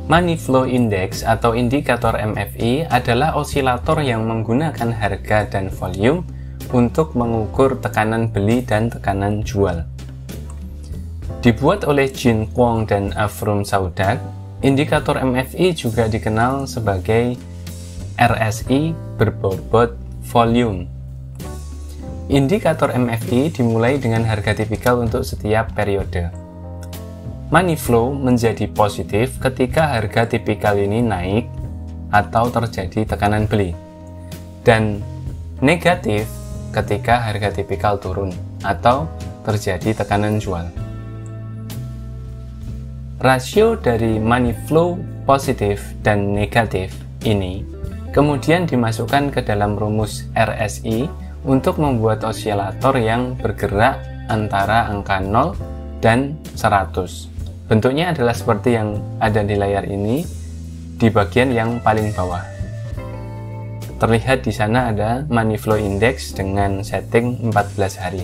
Money Flow Index atau indikator MFI adalah osilator yang menggunakan harga dan volume untuk mengukur tekanan beli dan tekanan jual. Dibuat oleh Jin Kwong dan Avrum Saudag, indikator MFI juga dikenal sebagai RSI berbobot volume. Indikator MFI dimulai dengan harga tipikal untuk setiap periode. Money flow menjadi positif ketika harga tipikal ini naik atau terjadi tekanan beli, dan negatif ketika harga tipikal turun atau terjadi tekanan jual. Rasio dari money flow positif dan negatif ini kemudian dimasukkan ke dalam rumus RSI untuk membuat osilator yang bergerak antara angka 0 dan 100. Bentuknya adalah seperti yang ada di layar ini di bagian yang paling bawah. Terlihat di sana ada money flow index dengan setting 14 hari.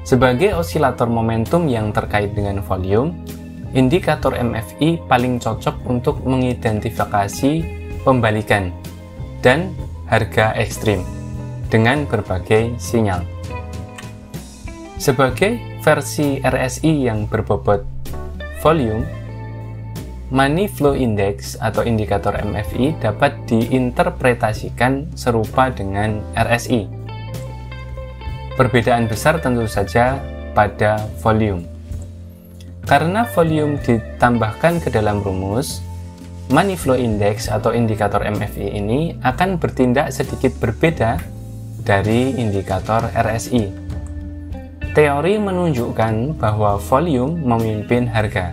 Sebagai osilator momentum yang terkait dengan volume, indikator MFI paling cocok untuk mengidentifikasi pembalikan dan harga ekstrim dengan berbagai sinyal. Sebagai versi RSI yang berbobot volume, Money Flow Index atau indikator MFI dapat diinterpretasikan serupa dengan RSI. Perbedaan besar tentu saja pada volume. Karena volume ditambahkan ke dalam rumus, Money Flow Index atau indikator MFI ini akan bertindak sedikit berbeda dari indikator RSI. Teori menunjukkan bahwa volume memimpin harga.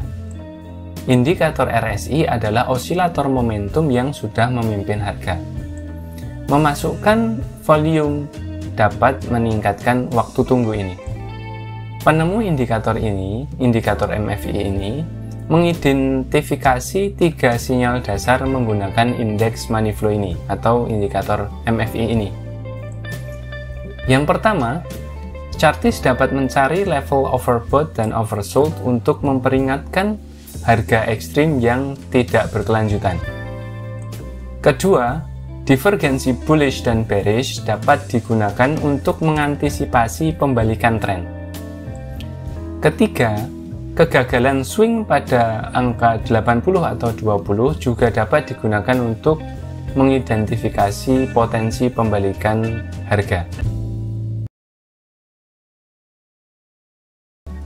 Indikator RSI adalah osilator momentum yang sudah memimpin harga. Memasukkan volume dapat meningkatkan waktu tunggu ini. Penemu indikator ini, indikator MFI ini, mengidentifikasi 3 sinyal dasar menggunakan indeks money flow ini atau indikator MFI ini. Yang pertama, chartis dapat mencari level overbought dan oversold untuk memperingatkan harga ekstrim yang tidak berkelanjutan. Kedua, divergensi bullish dan bearish dapat digunakan untuk mengantisipasi pembalikan tren. Ketiga, kegagalan swing pada angka 80 atau 20 juga dapat digunakan untuk mengidentifikasi potensi pembalikan harga.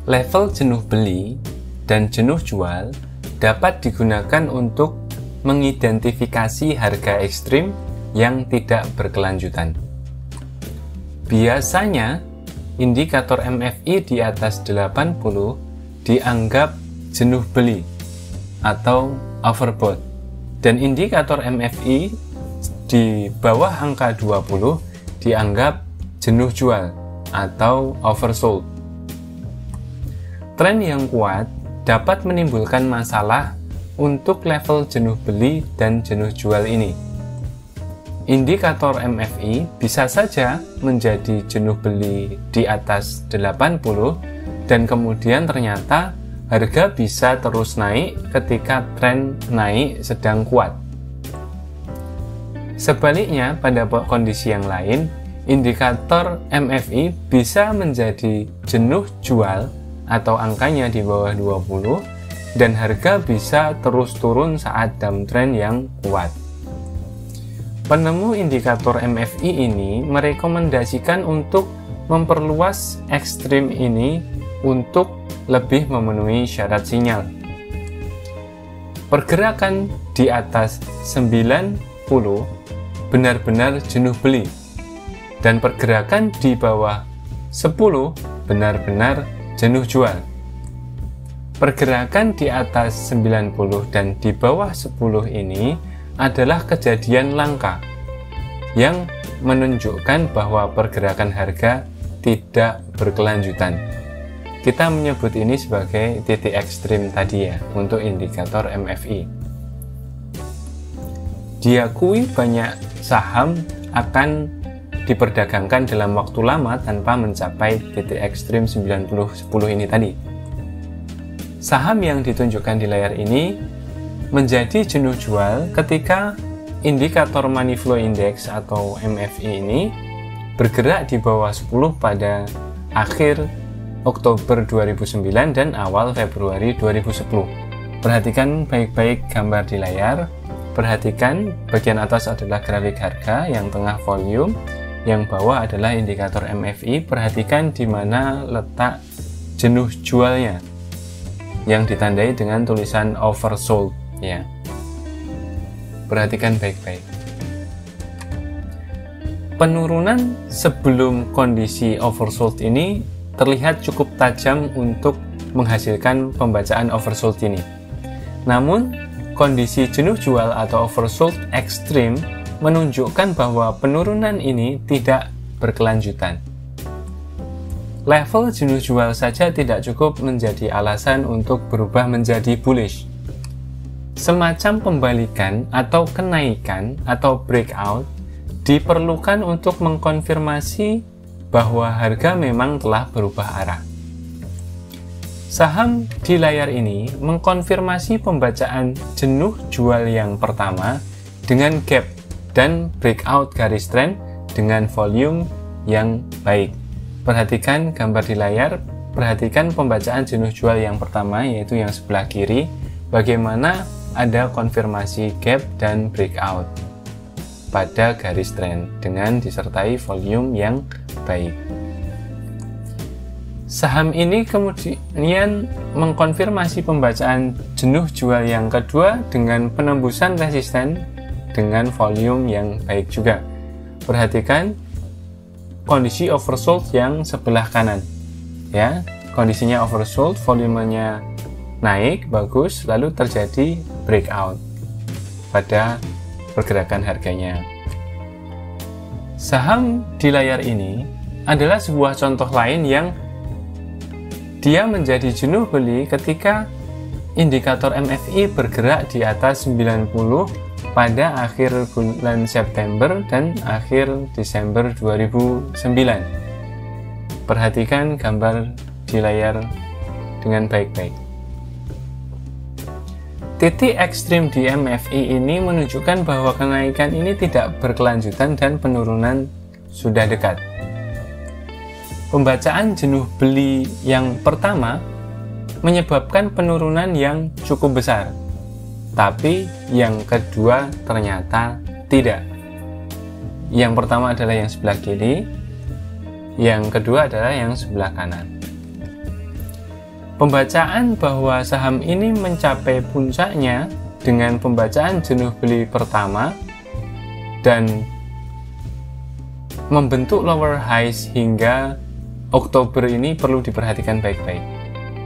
Level jenuh beli dan jenuh jual dapat digunakan untuk mengidentifikasi harga ekstrim yang tidak berkelanjutan. Biasanya, indikator MFI di atas 80 dianggap jenuh beli atau overbought, dan indikator MFI di bawah angka 20 dianggap jenuh jual atau oversold. Tren yang kuat dapat menimbulkan masalah untuk level jenuh beli dan jenuh jual ini. Indikator MFI bisa saja menjadi jenuh beli di atas 80 dan kemudian ternyata harga bisa terus naik ketika tren naik sedang kuat. Sebaliknya, pada kondisi yang lain, indikator MFI bisa menjadi jenuh jual atau angkanya di bawah 20 dan harga bisa terus turun saat downtrend yang kuat. Penemu indikator MFI ini merekomendasikan untuk memperluas ekstrim ini untuk lebih memenuhi syarat sinyal. Pergerakan di atas 90 benar-benar jenuh beli dan pergerakan di bawah 10 benar-benar jenuh jual. Pergerakan di atas 90 dan di bawah 10 ini adalah kejadian langka yang menunjukkan bahwa pergerakan harga tidak berkelanjutan. Kita menyebut ini sebagai titik ekstrim tadi ya, untuk indikator MFI. Diakui banyak saham akan diperdagangkan dalam waktu lama tanpa mencapai titik ekstrim 90-10 ini tadi. Saham yang ditunjukkan di layar ini menjadi jenuh jual ketika indikator money flow index atau MFI ini bergerak di bawah 10 pada akhir Oktober 2009 dan awal Februari 2010. Perhatikan baik-baik gambar di layar. Perhatikan bagian atas adalah grafik harga, yang tengah volume, yang bawah adalah indikator MFI. Perhatikan di mana letak jenuh jualnya yang ditandai dengan tulisan oversold ya. Perhatikan baik-baik. Penurunan sebelum kondisi oversold ini terlihat cukup tajam untuk menghasilkan pembacaan oversold ini. Namun, kondisi jenuh jual atau oversold ekstrim menunjukkan bahwa penurunan ini tidak berkelanjutan. Level jenuh jual saja tidak cukup menjadi alasan untuk berubah menjadi bullish. Semacam pembalikan atau kenaikan atau breakout diperlukan untuk mengkonfirmasi bahwa harga memang telah berubah arah. Saham di layar ini mengkonfirmasi pembacaan jenuh jual yang pertama dengan gap dan breakout garis trend dengan volume yang baik. Perhatikan gambar di layar, perhatikan pembacaan jenuh jual yang pertama yaitu yang sebelah kiri, bagaimana ada konfirmasi gap dan breakout pada garis trend dengan disertai volume yang baik. Saham ini kemudian mengkonfirmasi pembacaan jenuh jual yang kedua dengan penembusan resisten dengan volume yang baik juga. Perhatikan kondisi oversold yang sebelah kanan. Ya, kondisinya oversold, volumenya naik, bagus, lalu terjadi breakout pada pergerakan harganya. Saham di layar ini adalah sebuah contoh lain yang dia menjadi jenuh beli ketika indikator MFI bergerak di atas 90 pada akhir bulan September dan akhir Desember 2009. Perhatikan gambar di layar dengan baik-baik. Titik ekstrim di MFI ini menunjukkan bahwa kenaikan ini tidak berkelanjutan dan penurunan sudah dekat. Pembacaan jenuh beli yang pertama menyebabkan penurunan yang cukup besar, tapi yang kedua ternyata tidak. Yang pertama adalah yang sebelah kiri, yang kedua adalah yang sebelah kanan. Pembacaan bahwa saham ini mencapai puncaknya dengan pembacaan jenuh beli pertama dan membentuk lower highs hingga Oktober ini perlu diperhatikan baik-baik.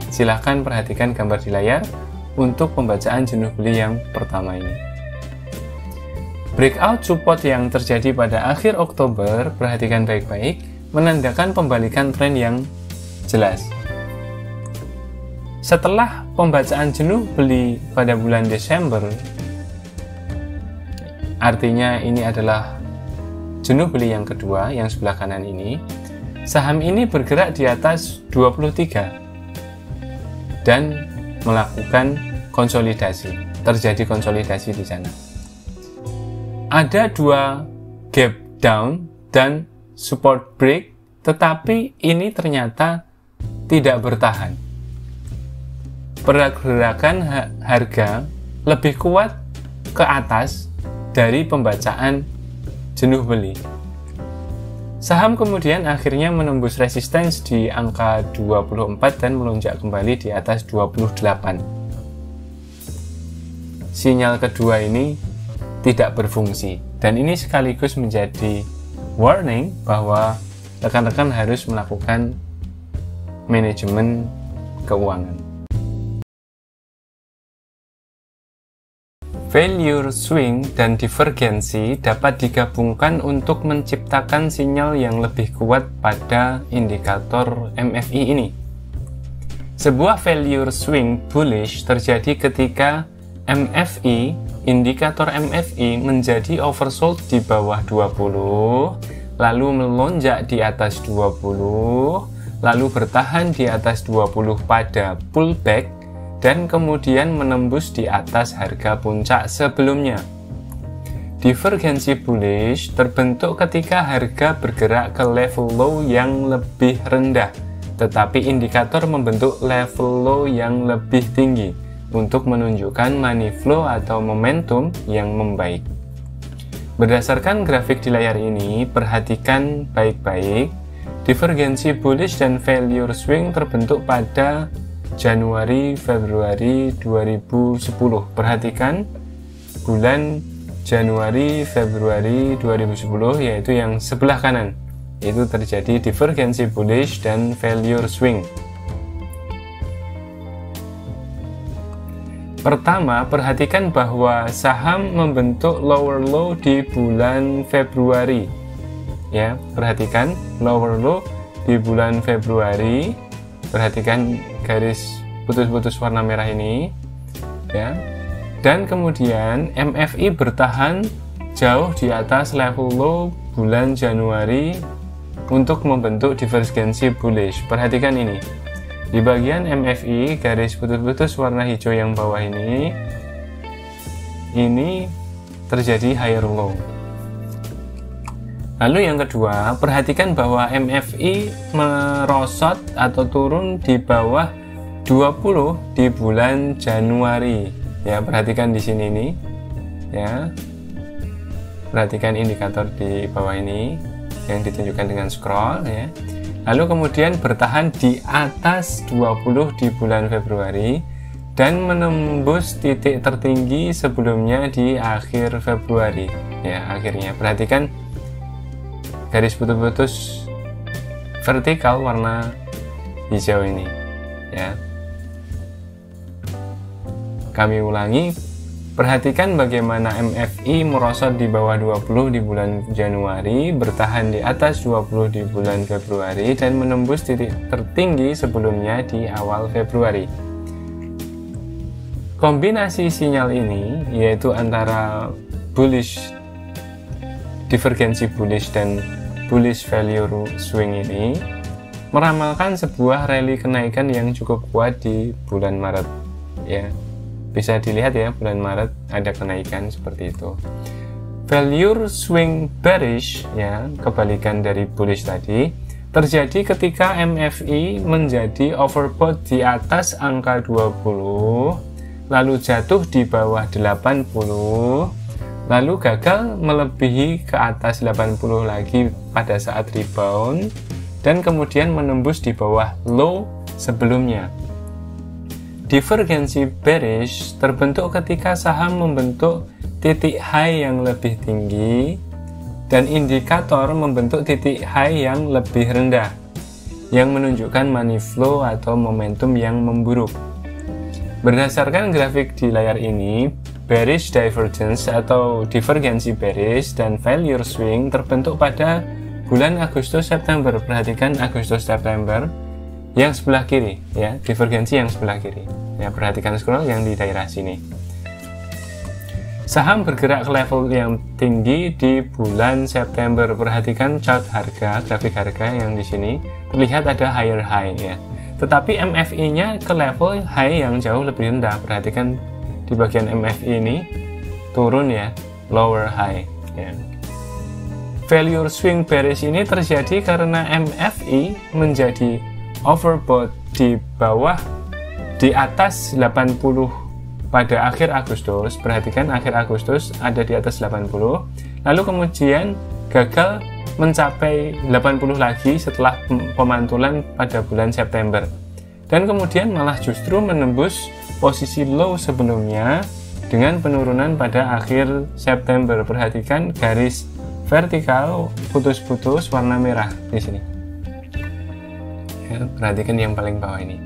Silahkan perhatikan gambar di layar untuk pembacaan jenuh beli yang pertama ini. Breakout support yang terjadi pada akhir Oktober, perhatikan baik-baik, menandakan pembalikan tren yang jelas. Setelah pembacaan jenuh beli pada bulan Desember, artinya ini adalah jenuh beli yang kedua, yang sebelah kanan ini, saham ini bergerak di atas 23 dan melakukan konsolidasi. Terjadi konsolidasi di sana. Ada dua gap down dan support break, tetapi ini ternyata tidak bertahan. Pergerakan harga lebih kuat ke atas dari pembacaan jenuh beli. Saham kemudian akhirnya menembus resistance di angka 24 dan melonjak kembali di atas 28. Sinyal kedua ini tidak berfungsi, dan ini sekaligus menjadi warning bahwa rekan-rekan harus melakukan manajemen keuangan. Failure swing dan divergensi dapat digabungkan untuk menciptakan sinyal yang lebih kuat pada indikator MFI ini. Sebuah failure swing bullish terjadi ketika MFI, indikator MFI menjadi oversold di bawah 20, lalu melonjak di atas 20, lalu bertahan di atas 20 pada pullback, dan kemudian menembus di atas harga puncak sebelumnya. Divergensi bullish terbentuk ketika harga bergerak ke level low yang lebih rendah, tetapi indikator membentuk level low yang lebih tinggi untuk menunjukkan money flow atau momentum yang membaik. Berdasarkan grafik di layar ini, perhatikan baik-baik, divergensi bullish dan failure swing terbentuk pada Januari-Februari 2010. Perhatikan bulan Januari-Februari 2010, yaitu yang sebelah kanan. Itu terjadi divergensi bullish dan failure swing. Pertama, perhatikan bahwa saham membentuk lower low di bulan Februari. Ya, perhatikan lower low di bulan Februari. Perhatikan garis putus-putus warna merah ini. Ya. Dan kemudian MFI bertahan jauh di atas level low bulan Januari untuk membentuk divergensi bullish. Perhatikan ini. Di bagian MFI, garis putus-putus warna hijau yang bawah ini terjadi higher low. Lalu yang kedua, perhatikan bahwa MFI merosot atau turun di bawah 20 di bulan Januari. Ya, perhatikan di sini nih. Ya. Perhatikan indikator di bawah ini yang ditunjukkan dengan scroll ya. Lalu kemudian bertahan di atas 20 di bulan Februari dan menembus titik tertinggi sebelumnya di akhir Februari. Ya, akhirnya perhatikan garis putus-putus vertikal warna hijau ini. Ya. Kami ulangi. Perhatikan bagaimana MFI merosot di bawah 20 di bulan Januari, bertahan di atas 20 di bulan Februari, dan menembus titik tertinggi sebelumnya di awal Februari. Kombinasi sinyal ini, yaitu antara bullish, divergensi bullish dan bullish value swing ini, meramalkan sebuah rally kenaikan yang cukup kuat di bulan Maret. Ya. Bisa dilihat ya, bulan Maret ada kenaikan seperti itu. Value swing bearish, ya, kebalikan dari bullish tadi, terjadi ketika MFI menjadi overbought di atas angka 20, lalu jatuh di bawah 80, lalu gagal melebihi ke atas 80 lagi pada saat rebound, dan kemudian menembus di bawah low sebelumnya. Divergensi bearish terbentuk ketika saham membentuk titik high yang lebih tinggi dan indikator membentuk titik high yang lebih rendah, yang menunjukkan money flow atau momentum yang memburuk. Berdasarkan grafik di layar ini, bearish divergence atau divergensi bearish dan failure swing terbentuk pada bulan Agustus-September. Perhatikan Agustus-September yang sebelah kiri, ya, divergensi yang sebelah kiri. Ya, perhatikan scroll yang di daerah sini. Saham bergerak ke level yang tinggi di bulan September. Perhatikan chart harga, grafik harga yang di sini terlihat ada higher high ya. Tetapi MFI-nya ke level high yang jauh lebih rendah. Perhatikan di bagian MFI ini turun ya, lower high ya. Value swing bearish ini terjadi karena MFI menjadi overbought di bawah di atas 80 pada akhir Agustus. Perhatikan akhir Agustus ada di atas 80, lalu kemudian gagal mencapai 80 lagi setelah pemantulan pada bulan September, dan kemudian malah justru menembus posisi low sebelumnya dengan penurunan pada akhir September. Perhatikan garis vertikal putus-putus warna merah di sini ya, perhatikan yang paling bawah ini.